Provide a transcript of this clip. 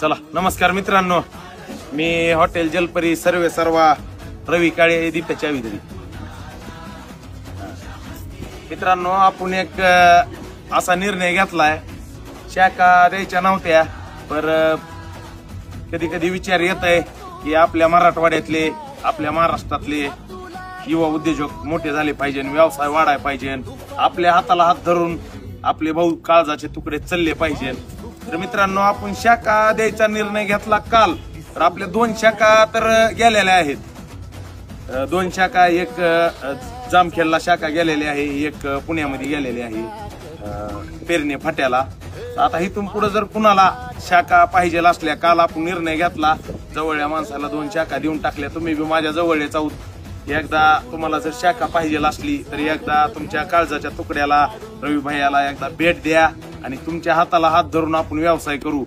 चला नमस्कार मित्रांनो, मी हॉटेल जलपरी सर्वे सर्वा रवी काळे दीप्याच्या विधरी. मित्रांनो, आपण एक असा निर्णय घेतलाय, शाखा द्यायच्या नव्हत्या, पर कधी कधी विचार येत आहे की आपल्या मराठवाड्यातले, आपल्या महाराष्ट्रातले युवा उद्योजक मोठे झाले पाहिजे, व्यवसाय वाढाय पाहिजे, आपल्या हाताला हात धरून आपले भाऊ काळजाचे तुकडे चालले पाहिजे. तर मित्रांनो, आपण शाखा द्यायचा निर्णय घेतला काल. तर आपल्या 2 शाखा तर गेलेल्या आहेत. 2 शाखा, एक जामखेडला शाखा गेलेली आहे, एक पुण्यामध्ये गेलेली आहे पेरणे फाट्याला. आता इथून पुढे जर कुणाला शाखा पाहिजे असल्या, काल आपण निर्णय घेतला, जवळच्या माणसाला 2 शाखा देऊन टाकल्या. तुम्ही बी माझ्या जवळच आहोत. एकदा तुम्हाला जर शाखा पाहिजे असली तर एकदा तुमच्या काळजाच्या तुकड्याला, रवी भैयाला एकदा भेट द्या आणि तुमच्या हाताला हात धरून आपण व्यवसाय करू.